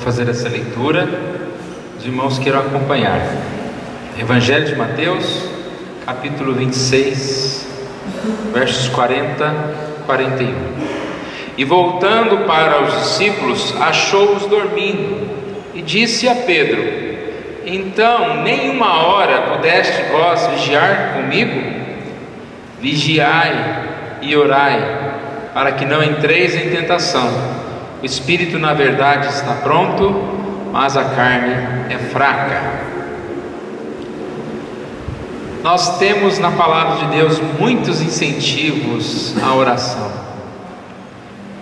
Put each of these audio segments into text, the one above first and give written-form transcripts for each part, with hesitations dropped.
fazer essa leitura. Os irmãos queiram acompanhar. Evangelho de Mateus, capítulo 26, versos 40 e 41. E voltando para os discípulos, achou-os dormindo, e disse a Pedro: então, nem uma hora pudeste vós vigiar comigo? Vigiai e orai, para que não entreis em tentação. O espírito, na verdade, está pronto, mas a carne é fraca. Nós temos na palavra de Deus muitos incentivos à oração.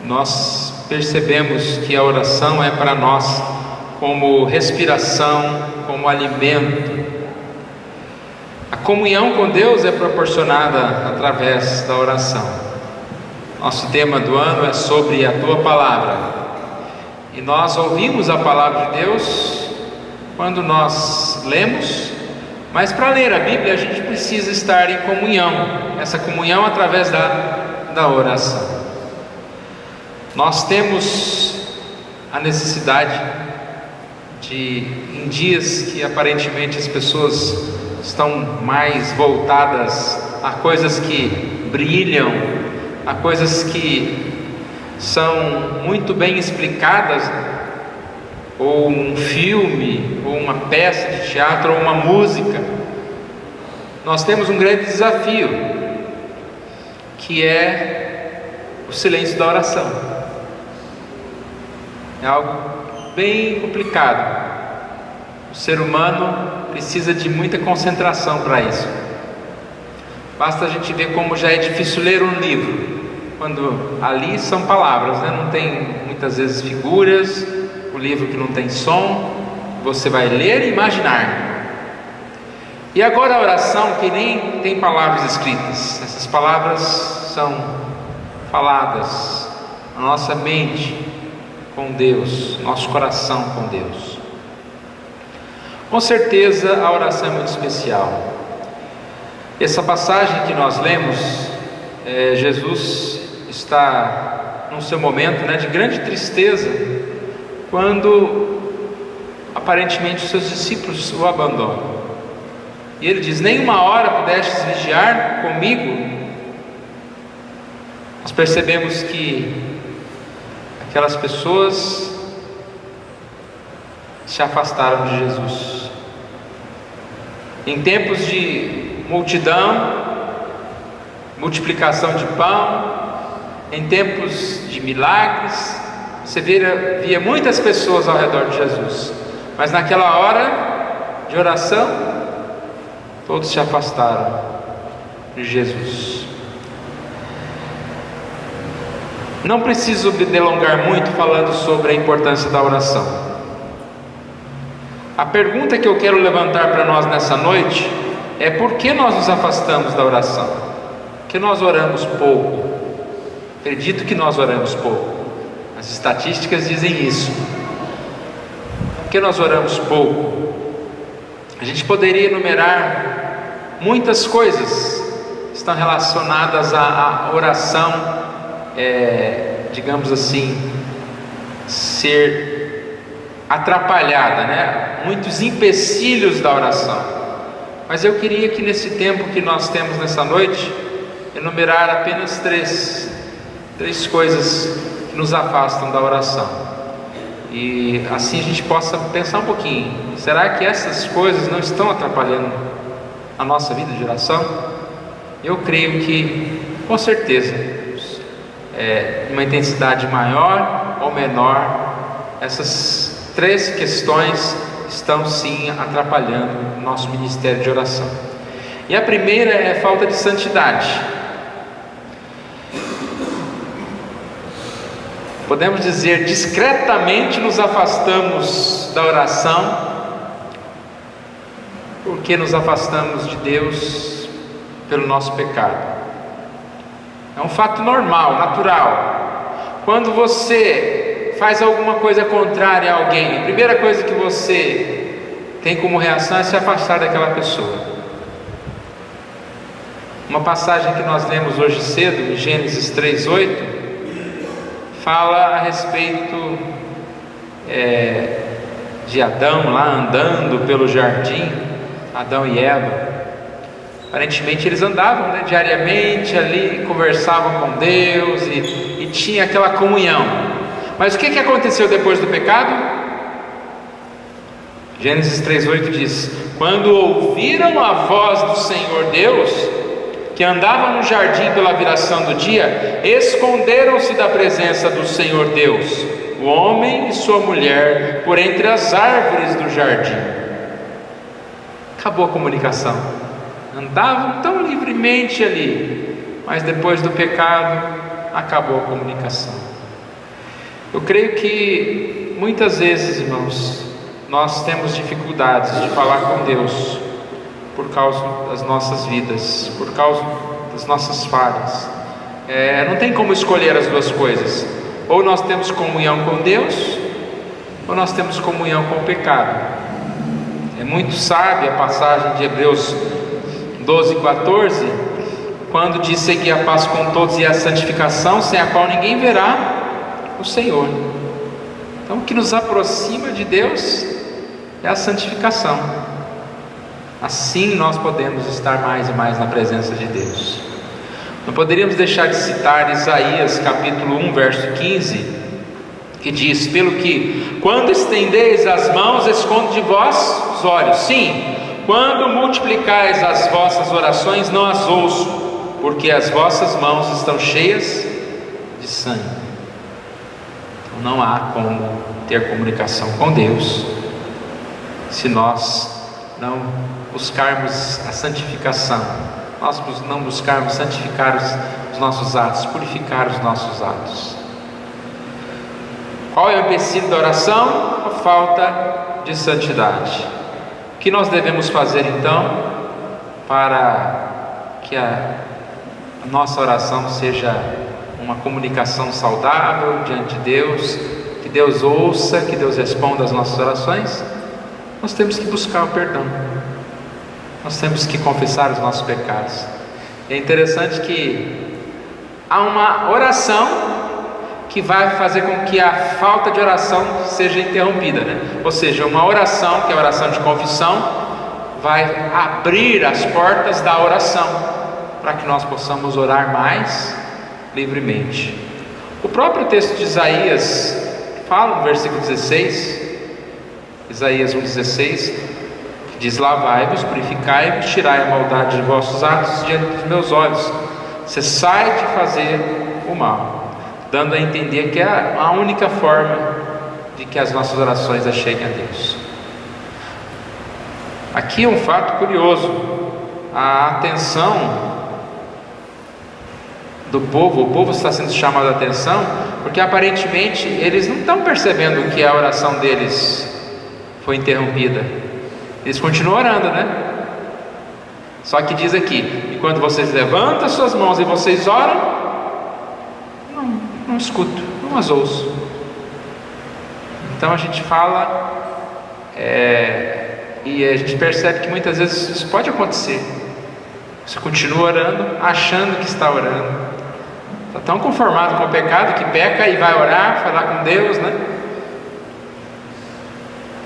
Nós percebemos que a oração é para nós como respiração, como alimento. A comunhão com Deus é proporcionada através da oração. Nosso tema do ano é sobre a Tua Palavra. E nós ouvimos a Palavra de Deus quando nós lemos, mas para ler a Bíblia a gente precisa estar em comunhão. Essa comunhão através da oração. Nós temos a necessidade de, em dias que aparentemente as pessoas estão mais voltadas a coisas que brilham, a coisas que são muito bem explicadas, ou um filme, ou uma peça de teatro, ou uma música. Nós temos um grande desafio, que é o silêncio da oração. É algo bem complicado. O ser humano precisa de muita concentração para isso. Basta a gente ver como já é difícil ler um livro, quando ali são palavras, né? Não tem muitas vezes figuras, o livro que não tem som, você vai ler e imaginar. E agora a oração que nem tem palavras escritas, essas palavras são faladas na nossa mente com Deus, nosso coração com Deus. Com certeza a oração é muito especial. Essa passagem que nós lemos, Jesus está num seu momento, de grande tristeza, quando aparentemente os seus discípulos o abandonam. E ele diz: nem uma hora pudestes vigiar comigo? Nós percebemos que aquelas pessoas se afastaram de Jesus. Em tempos de multidão, multiplicação de pão, em tempos de milagres, você via muitas pessoas ao redor de Jesus, mas naquela hora de oração, todos se afastaram de Jesus. Não preciso me delongar muito falando sobre a importância da oração. A pergunta que eu quero levantar para nós nessa noite é: por que nós nos afastamos da oração? Porque nós oramos pouco. Acredito que nós oramos pouco. As estatísticas dizem isso. Por que nós oramos pouco? A gente poderia enumerar muitas coisas que estão relacionadas à oração, digamos assim, ser atrapalhada, muitos empecilhos da oração. Mas eu queria que nesse tempo que nós temos nessa noite, enumerar apenas três coisas que nos afastam da oração, e assim a gente possa pensar um pouquinho: será que essas coisas não estão atrapalhando a nossa vida de oração? Eu creio que, com certeza, uma intensidade maior ou menor, essas três questões estão sim atrapalhando o nosso ministério de oração. E a primeira é a falta de santidade. Podemos dizer, discretamente nos afastamos da oração, porque nos afastamos de Deus pelo nosso pecado. É um fato normal, natural. Quando você faz alguma coisa contrária a alguém, a primeira coisa que você tem como reação é se afastar daquela pessoa. Uma passagem que nós lemos hoje cedo, em Gênesis 3:8, fala a respeito de Adão lá andando pelo jardim, Adão e Eva. Aparentemente eles andavam, né, diariamente ali, conversavam com Deus e tinha aquela comunhão. Mas o que aconteceu depois do pecado? Gênesis 3:8 diz: quando ouviram a voz do Senhor Deus, que andava no jardim pela viração do dia, esconderam-se da presença do Senhor Deus, o homem e sua mulher, por entre as árvores do jardim. Acabou a comunicação. Andavam tão livremente ali, mas depois do pecado acabou a comunicação. Eu creio que muitas vezes, irmãos, nós temos dificuldades de falar com Deus por causa das nossas vidas, por causa das nossas falhas. Não tem como escolher as duas coisas. Ou nós temos comunhão com Deus, ou nós temos comunhão com o pecado. É muito sábia a passagem de Hebreus 12:14, quando diz: seguir a paz com todos e a santificação, sem a qual ninguém verá o Senhor. Então o que nos aproxima de Deus é a santificação. Assim nós podemos estar mais e mais na presença de Deus. Não poderíamos deixar de citar Isaías capítulo 1 verso 15, que diz: pelo que, quando estendeis as mãos, escondo de vós os olhos. Sim, quando multiplicais as vossas orações, não as ouço, porque as vossas mãos estão cheias de sangue. Então não há como ter comunicação com Deus se nós não buscarmos a santificação, nós não buscarmos santificar os nossos atos, purificar os nossos atos. Qual é o empecilho da oração? A falta de santidade. O que nós devemos fazer então para que a nossa oração seja uma comunicação saudável diante de Deus, que Deus ouça, que Deus responda às nossas orações? Nós temos que buscar o perdão, nós temos que confessar os nossos pecados. É interessante que há uma oração que vai fazer com que a falta de oração seja interrompida, né? Ou seja, uma oração, que é a oração de confissão, vai abrir as portas da oração, para que nós possamos orar mais livremente. O próprio texto de Isaías fala no versículo 16, Isaías 1,16, que diz: lavai-vos, purificai-vos, tirai a maldade de vossos atos diante dos meus olhos, cessai de fazer o mal, dando a entender que é a única forma de que as nossas orações cheguem a Deus. Aqui é um fato curioso: a atenção do povo, o povo está sendo chamado a atenção, porque aparentemente eles não estão percebendo que a oração deles foi interrompida. Eles continuam orando, né? Só que diz aqui: enquanto vocês levantam as suas mãos e vocês oram, não escuto, não as ouço. Então a gente fala e a gente percebe que muitas vezes isso pode acontecer. Você continua orando, achando que está orando, está tão conformado com o pecado que peca e vai orar, falar com Deus, né?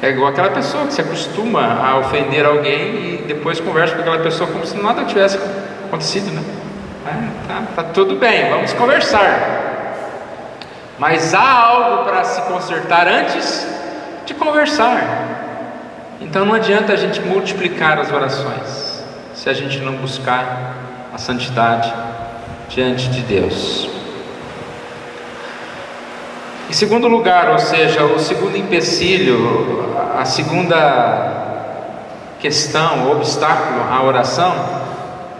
É igual aquela pessoa que se acostuma a ofender alguém e depois conversa com aquela pessoa como se nada tivesse acontecido, né? Tá tudo bem, vamos conversar. Mas há algo para se consertar antes de conversar. Então não adianta a gente multiplicar as orações se a gente não buscar a santidade diante de Deus. Em segundo lugar, ou seja, o segundo empecilho, a segunda questão, o obstáculo à oração,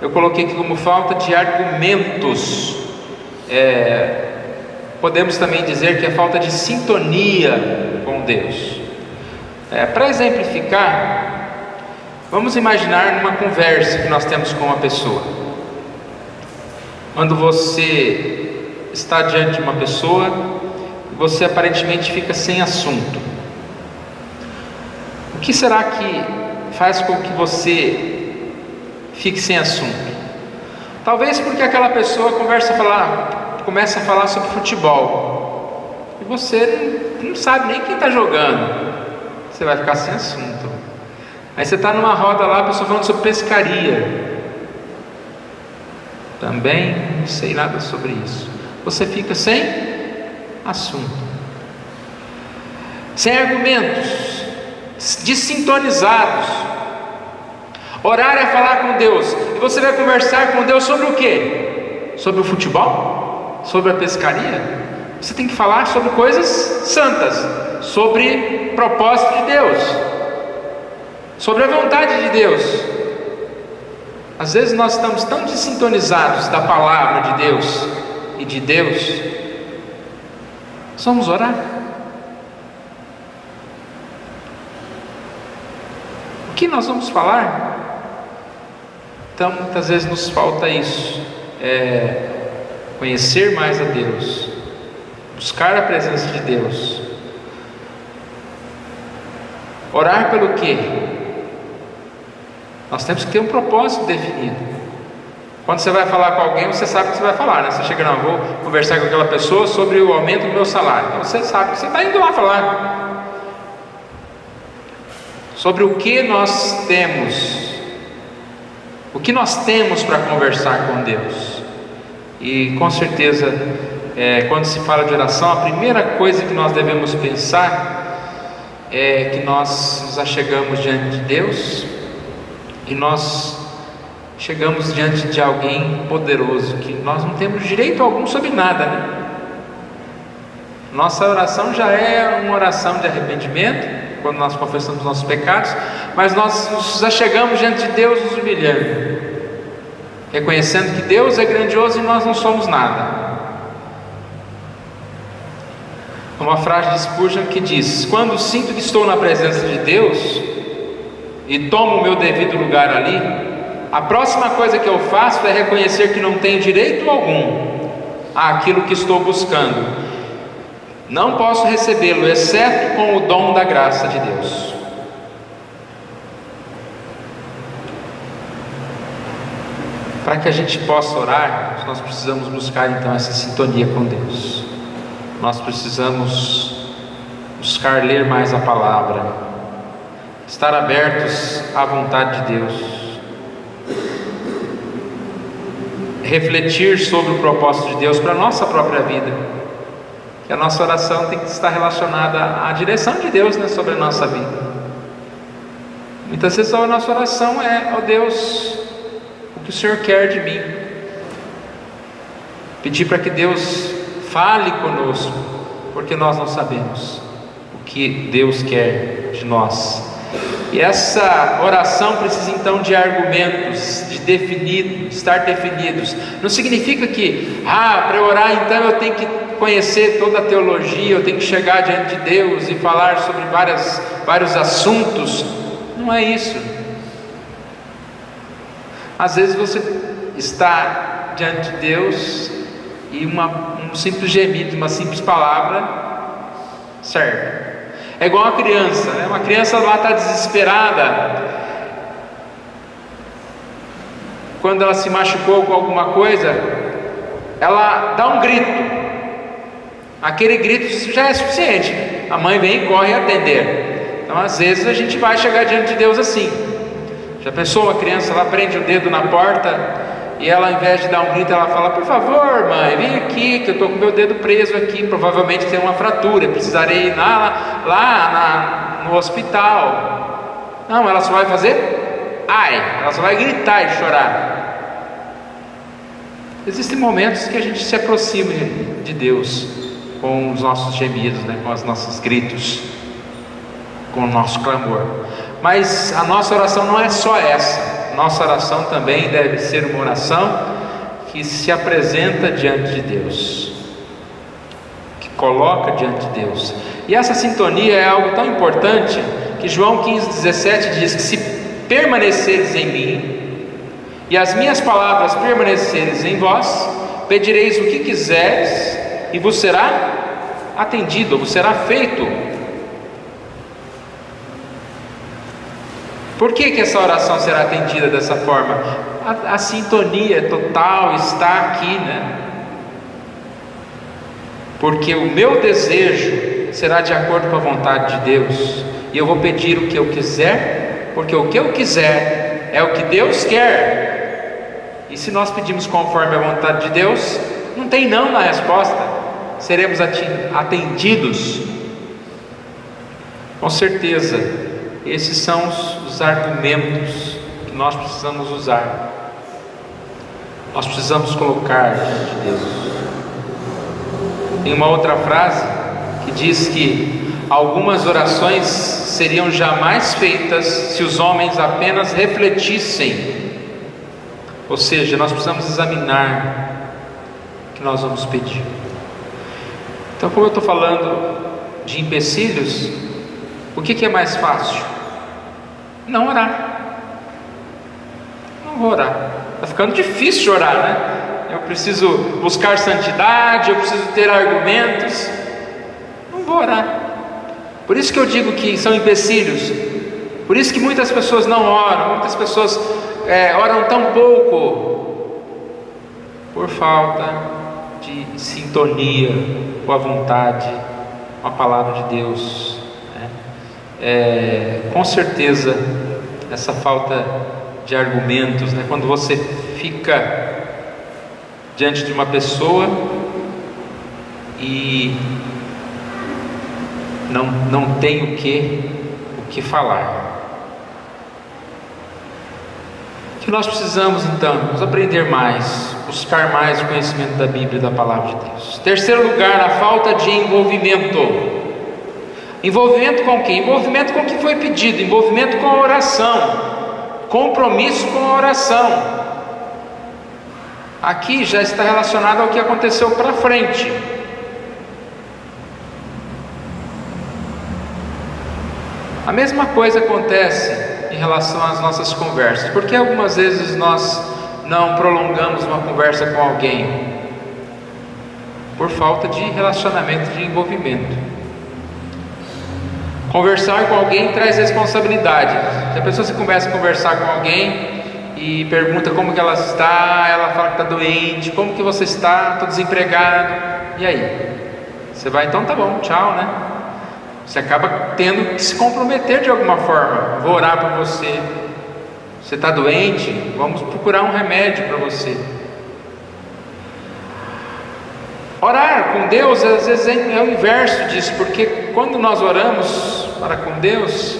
eu coloquei aqui como falta de argumentos. Podemos também dizer que é falta de sintonia com Deus. Para exemplificar, vamos imaginar numa conversa que nós temos com uma pessoa. Quando você está diante de uma pessoa, você aparentemente fica sem assunto. O que será que faz com que você fique sem assunto? Talvez porque aquela pessoa começa a falar sobre futebol. e você não sabe nem quem está jogando, você vai ficar sem assunto. Aí você está numa roda lá, a pessoa falando sobre pescaria, também não sei nada sobre isso, você fica sem assunto, sem argumentos, desintonizados. Orar é falar com Deus, e você vai conversar com Deus sobre o quê? Sobre o futebol? Sobre a pescaria? Você tem que falar sobre coisas santas, sobre propósito de Deus, sobre a vontade de Deus. Às vezes nós estamos tão desintonizados da palavra de Deus e de Deus. Vamos orar. O que nós vamos falar? Então, muitas vezes nos falta isso, conhecer mais a Deus, buscar a presença de Deus. Orar pelo quê? Nós temos que ter um propósito definido. Quando você vai falar com alguém, você sabe o que você vai falar, né? Você chega, não, vou conversar com aquela pessoa sobre o aumento do meu salário. Então você sabe que você está indo lá falar sobre o que nós temos. O que nós temos para conversar com Deus? E com certeza, quando se fala de oração, a primeira coisa que nós devemos pensar é que nós nos achegamos diante de Deus e nós chegamos diante de alguém poderoso, que nós não temos direito algum sobre nada, né? Nossa oração já é uma oração de arrependimento, quando nós confessamos nossos pecados, mas nós nos achegamos diante de Deus nos humilhando, reconhecendo que Deus é grandioso e nós não somos nada. Uma frase de Spurgeon que diz: quando sinto que estou na presença de Deus e tomo o meu devido lugar ali, a próxima coisa que eu faço é reconhecer que não tenho direito algum àquilo que estou buscando. Não posso recebê-lo, exceto com o dom da graça de Deus. Para que a gente possa orar, nós precisamos buscar então essa sintonia com Deus. Nós precisamos buscar ler mais a palavra, estar abertos à vontade de Deus, refletir sobre o propósito de Deus para a nossa própria vida. Que a nossa oração tem que estar relacionada à direção de Deus, né, sobre a nossa vida. Muitas vezes a nossa oração é: ó Deus, o que o Senhor quer de mim? Pedir para que Deus fale conosco, porque nós não sabemos o que Deus quer de nós. E essa oração precisa então de argumentos, de estar definidos. Não significa que, para orar então eu tenho que conhecer toda a teologia, eu tenho que chegar diante de Deus e falar sobre vários assuntos. Não é isso. Às vezes você está diante de Deus e um simples gemido, uma simples palavra serve. É igual uma criança, né? Uma criança lá está desesperada, quando ela se machucou com alguma coisa, ela dá um grito. Aquele grito já é suficiente. A mãe vem e corre atender. Então às vezes a gente vai chegar diante de Deus assim. Já pensou, uma criança lá prende o dedo na porta e ela, ao invés de dar um grito, ela fala: por favor mãe, vem aqui que eu estou com meu dedo preso aqui, provavelmente tem uma fratura, precisarei ir no hospital. Não, ela só vai fazer ela só vai gritar e chorar. Existem momentos que a gente se aproxima de Deus com os nossos gemidos, né, com os nossos gritos, com o nosso clamor. Mas a nossa oração não é só essa. Nossa oração também deve ser uma oração que se apresenta diante de Deus, que coloca diante de Deus. E essa sintonia é algo tão importante que João 15,17 diz que: se permaneceres em mim e as minhas palavras permaneceres em vós, pedireis o que quiseres e vos será atendido, vos será feito. Por que essa oração será atendida dessa forma? A sintonia total está aqui, né? porque o meu desejo será de acordo com a vontade de Deus, e eu vou pedir o que eu quiser, porque o que eu quiser é o que Deus quer. E se nós pedimos conforme a vontade de Deus, não tem não na resposta, seremos atendidos. Com certeza, esses são os argumentos que nós precisamos usar. Nós precisamos colocar diante de Deus. Tem uma outra frase que diz que algumas orações seriam jamais feitas se os homens apenas refletissem. Ou seja, nós precisamos examinar o que nós vamos pedir. Então, como eu estou falando de empecilhos, o que é mais fácil? Não orar. Não vou orar. Está ficando difícil orar, né? Eu preciso buscar santidade, eu preciso ter argumentos. Não vou orar. Por isso que eu digo que são empecilhos. Por isso que muitas pessoas não oram, muitas pessoas oram tão pouco, por falta de sintonia com a vontade, com a palavra de Deus, né? Com certeza, essa falta de argumentos, né? Quando você fica diante de uma pessoa e não tem o que falar. O que nós precisamos então? Vamos aprender mais, buscar mais o conhecimento da Bíblia e da Palavra de Deus. Terceiro lugar, a falta de envolvimento. Envolvimento com quem? Envolvimento com o que foi pedido, envolvimento com a oração, compromisso com a oração. Aqui já está relacionado ao que aconteceu para frente. A mesma coisa acontece em relação às nossas conversas. Porque algumas vezes nós não prolongamos uma conversa com alguém? Por falta de relacionamento, de envolvimento. Conversar com alguém traz responsabilidade. Se a pessoa começa a conversar com alguém e pergunta como que ela está, ela fala que está doente, como que você está? Estou desempregado. E aí? Você vai, então tá bom, tchau, né? Você acaba tendo que se comprometer de alguma forma. Vou orar por você. Você está doente? Vamos procurar um remédio para você. Orar com Deus às vezes é o inverso disso, porque quando nós oramos para com Deus,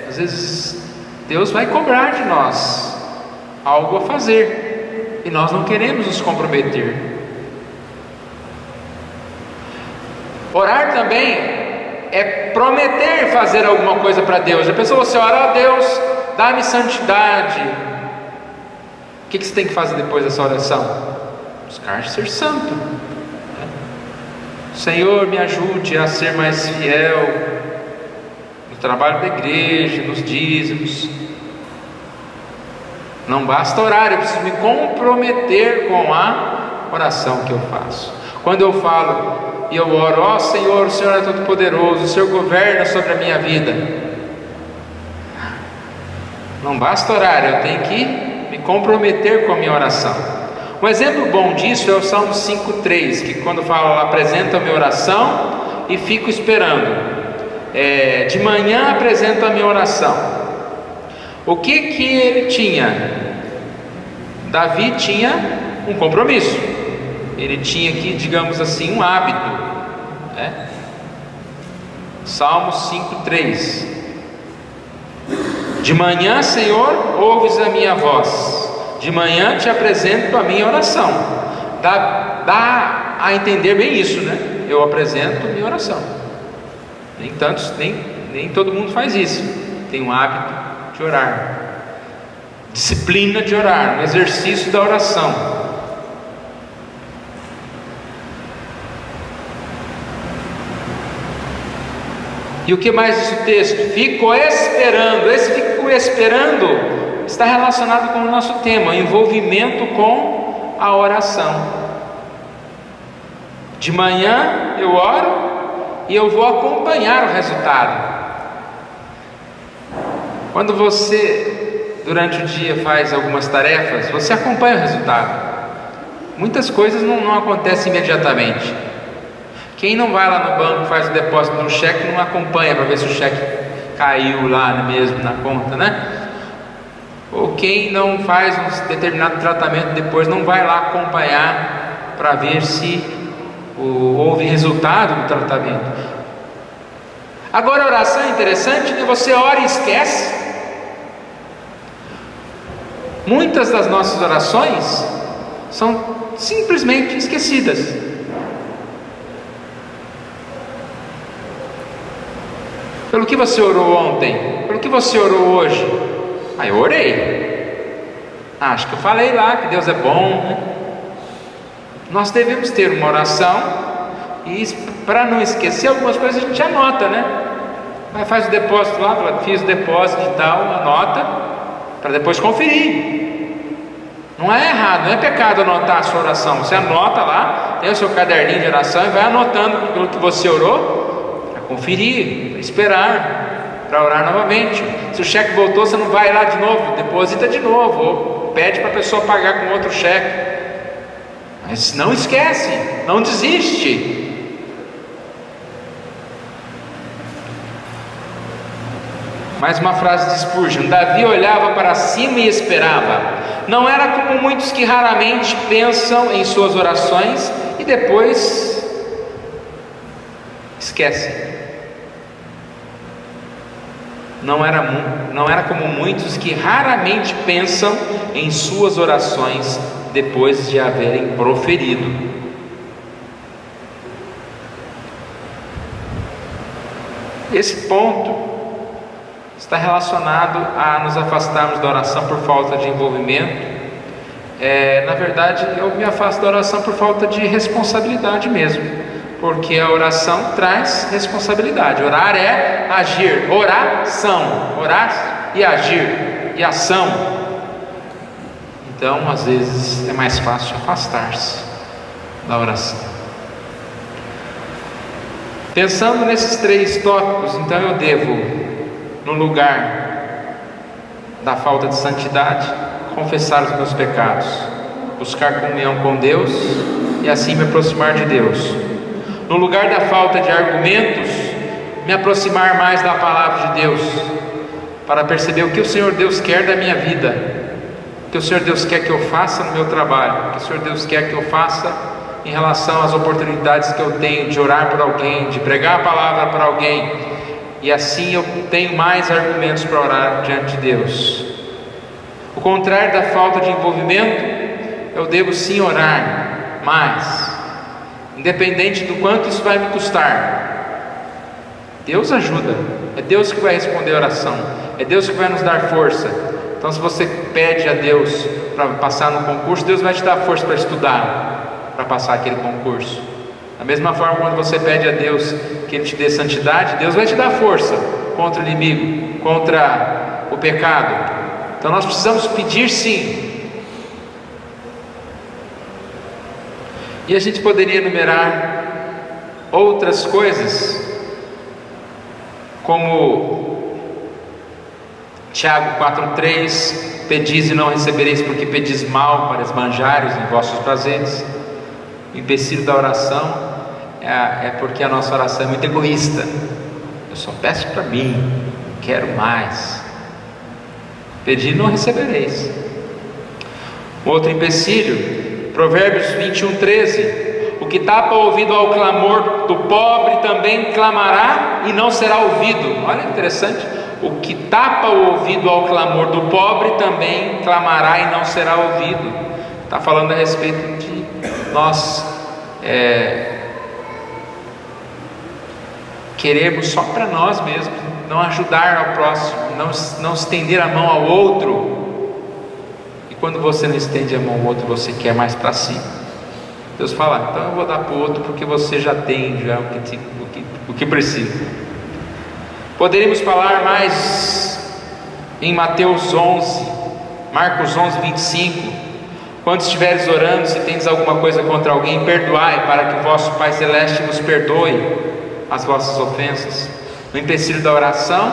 às vezes Deus vai cobrar de nós algo a fazer, e nós não queremos nos comprometer. Orar também é prometer fazer alguma coisa para Deus. Já pensou você orar a Deus, dá-me santidade? O que você tem que fazer depois dessa oração? Buscar ser santo. Senhor, me ajude a ser mais fiel no trabalho da igreja, nos dízimos. Não basta orar, eu preciso me comprometer com a oração que eu faço. Quando eu falo e eu oro, ó Senhor, o Senhor é todo poderoso, o Senhor governa sobre a minha vida. Não basta orar, eu tenho que me comprometer com a minha oração. Um exemplo bom disso é o Salmo 5,3, que quando fala, apresento a minha oração e fico esperando. De manhã apresento a minha oração. O que ele tinha? Davi tinha um compromisso. Ele tinha aqui, digamos assim, um hábito, né? Salmo 5,3. De manhã, Senhor, ouves a minha voz. De manhã te apresento a minha oração. Dá a entender bem isso, né? Eu apresento a minha oração. Nem todo mundo faz isso. Tem um hábito de orar, disciplina de orar, um exercício da oração. E o que mais diz o texto? Fico esperando. Esse fico esperando está relacionado com o nosso tema, envolvimento com a oração. De manhã eu oro e eu vou acompanhar o resultado. Quando você durante o dia faz algumas tarefas, você acompanha o resultado. muitas coisas não acontecem imediatamente. Quem não vai lá no banco, faz o depósito de um cheque, não acompanha para ver se o cheque caiu lá mesmo na conta, né? Ou quem não faz um determinado tratamento depois, não vai lá acompanhar para ver se houve resultado do tratamento. Agora, a oração é interessante, né? Você ora e esquece. Muitas das nossas orações são simplesmente esquecidas. Pelo que você orou ontem? Pelo que você orou hoje? Eu orei. Acho que eu falei lá que Deus é bom, né? Nós devemos ter uma oração, e para não esquecer algumas coisas a gente anota, né? Faz o depósito lá, fiz o depósito e tal, anota, para depois conferir. Não é errado, não é pecado anotar a sua oração. Você anota lá, tem o seu caderninho de oração e vai anotando aquilo que você orou, para conferir, para esperar, para orar novamente. Se o cheque voltou, você não vai lá de novo, deposita de novo, ou pede para a pessoa pagar com outro cheque. Mas não esquece, não desiste. Mais uma frase de Spurgeon: Davi olhava para cima e esperava. Não era como muitos que raramente pensam em suas orações e depois esquecem. Não era como muitos que raramente pensam em suas orações depois de haverem proferido. Esse ponto está relacionado a nos afastarmos da oração por falta de envolvimento. Na verdade, eu me afasto da oração por falta de responsabilidade mesmo. Porque a oração traz responsabilidade. Orar é agir. Oração. Orar e agir. E ação. Então, às vezes, é mais fácil afastar-se da oração. Pensando nesses 3 tópicos, então eu devo, no lugar da falta de santidade, confessar os meus pecados, buscar comunhão com Deus e assim me aproximar de Deus. No lugar da falta de argumentos, me aproximar mais da palavra de Deus, para perceber o que o Senhor Deus quer da minha vida, o que o Senhor Deus quer que eu faça no meu trabalho, o que o Senhor Deus quer que eu faça em relação às oportunidades que eu tenho de orar por alguém, de pregar a palavra para alguém, e assim eu tenho mais argumentos para orar diante de Deus. O contrário da falta de envolvimento, eu devo sim orar mais, independente do quanto isso vai me custar. Deus ajuda, é Deus que vai responder a oração, é Deus que vai nos dar força. Então, se você pede a Deus para passar no concurso, Deus vai te dar força para estudar, para passar aquele concurso. Da mesma forma, quando você pede a Deus que Ele te dê santidade, Deus vai te dar força contra o inimigo, contra o pecado. Então, nós precisamos pedir sim. E a gente poderia enumerar outras coisas, como Tiago 4,3: pedis e não recebereis, porque pedis mal para esbanjar em vossos prazeres. O empecilho da oração é porque a nossa oração é muito egoísta. Eu só peço para mim, quero mais. Pedi e não recebereis. Outro empecilho, Provérbios 21:13: o que tapa o ouvido ao clamor do pobre também clamará e não será ouvido. Olha que interessante. O que tapa o ouvido ao clamor do pobre também clamará e não será ouvido. Está falando a respeito de nós queremos só para nós mesmos, não ajudar ao próximo, não estender a mão ao outro. E quando você não estende a mão ao outro, você quer mais para si. Deus fala: então eu vou dar para o outro, porque você já tem o que precisa. Poderíamos falar mais em Mateus 11, Marcos 11:25: quando estiveres orando, se tendes alguma coisa contra alguém, perdoai, para que o vosso Pai Celeste vos perdoe as vossas ofensas. O empecilho da oração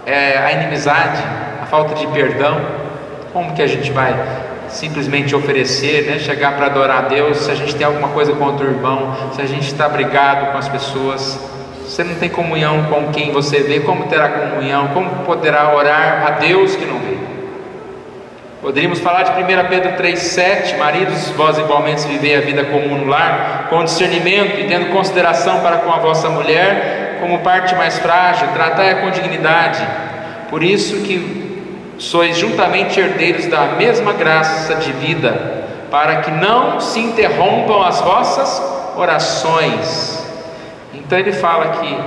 é a inimizade, a falta de perdão. Como que a gente vai simplesmente oferecer, né? Chegar para adorar a Deus. Se a gente tem alguma coisa contra o irmão, se a gente está brigado com as pessoas, você não tem comunhão com quem você vê, como terá comunhão? Como poderá orar a Deus que não vê? Poderíamos falar de 1 Pedro 3,7: maridos, vós igualmente vivei a vida comum no lar, com discernimento e tendo consideração para com a vossa mulher, como parte mais frágil, tratai-a com dignidade. Por isso que sois juntamente herdeiros da mesma graça de vida, para que não se interrompam as vossas orações. Então ele fala aqui,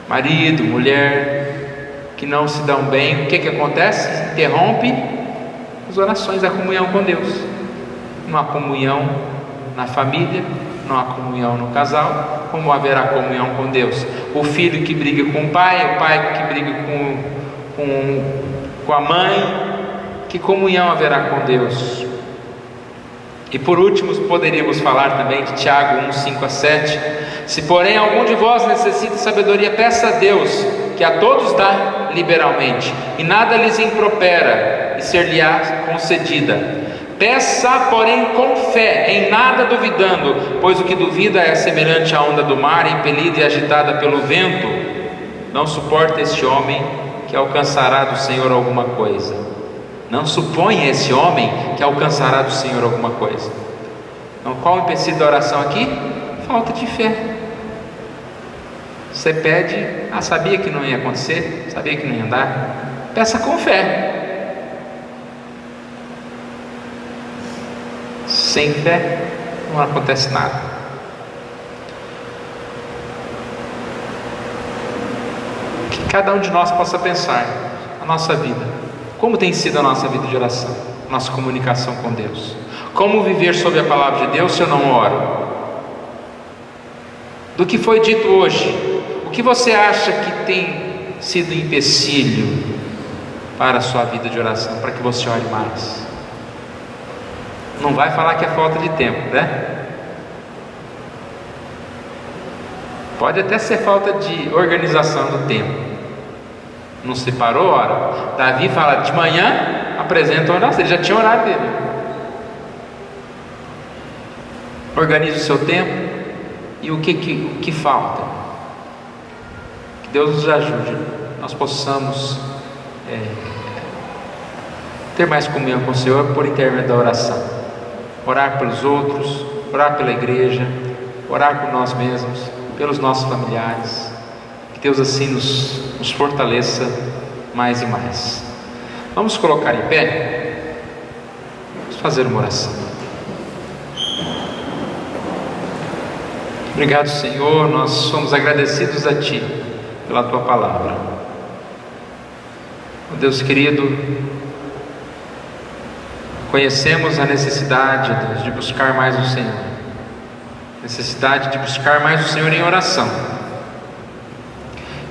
marido, mulher, que não se dão bem, o que acontece? Interrompe as orações, a comunhão com Deus. Não há comunhão na família, não há comunhão no casal, como haverá comunhão com Deus? O filho que briga com o pai que briga com a mãe, que comunhão haverá com Deus? E por último, poderíamos falar também de Tiago 1:5-7: se porém algum de vós necessita sabedoria, peça a Deus, que a todos dá liberalmente, e nada lhes impropera, e ser-lhe-á concedida. Peça, porém, com fé, em nada duvidando, pois o que duvida é semelhante à onda do mar, impelida e agitada pelo vento. Não suporta este homem que alcançará do Senhor alguma coisa. Não suponha esse homem que alcançará do Senhor alguma coisa. Então, qual o empecilho da oração aqui? Falta de fé. Você pede, sabia que não ia acontecer, sabia que não ia andar, peça com fé. Sem fé não acontece nada. Que cada um de nós possa pensar a nossa vida. Como tem sido a nossa vida de oração, nossa comunicação com Deus? Como viver sob a palavra de Deus se eu não oro? Do que foi dito hoje, o que você acha que tem sido empecilho para a sua vida de oração, para que você ore mais? Não vai falar que é falta de tempo, né? Pode até ser falta de organização do tempo. Não separou a hora. Davi fala, de manhã apresenta a oração, ele já tinha horário dele. Organize o seu tempo. E o que falta? Que Deus nos ajude, nós possamos ter mais comunhão com o Senhor por intermédio da oração. Orar pelos outros, orar pela igreja, orar por nós mesmos, pelos nossos familiares. Que Deus assim nos fortaleça mais e mais. Vamos colocar em pé. Vamos fazer uma oração. Obrigado, Senhor, nós somos agradecidos a Ti pela Tua palavra. Oh, Deus querido, conhecemos a necessidade, Deus, de buscar mais o Senhor, necessidade de buscar mais o Senhor em oração,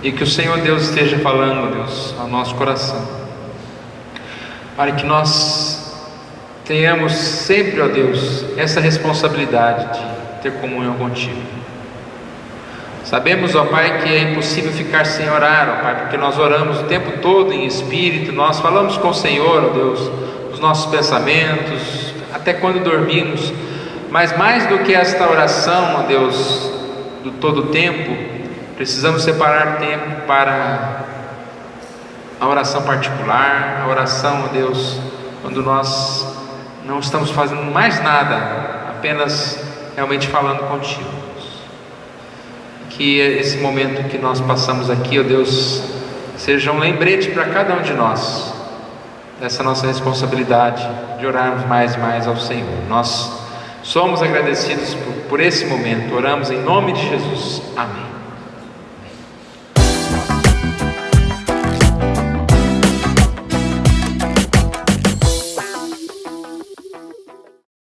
e que o Senhor Deus esteja falando, Deus, ao nosso coração, para que nós tenhamos sempre, ó Deus, essa responsabilidade de ter comunhão contigo. Sabemos, ó Pai, que é impossível ficar sem orar, ó Pai, porque nós oramos o tempo todo em espírito, nós falamos com o Senhor, ó Deus, os nossos pensamentos, até quando dormimos, mas mais do que esta oração, ó Deus, do todo o tempo, precisamos separar tempo para a oração particular, a oração, ó Deus, quando nós não estamos fazendo mais nada, apenas realmente falando contigo. Que esse momento que nós passamos aqui, ó Deus, seja um lembrete para cada um de nós dessa nossa responsabilidade de orarmos mais e mais ao Senhor. Nós somos agradecidos por esse momento, oramos em nome de Jesus, amém.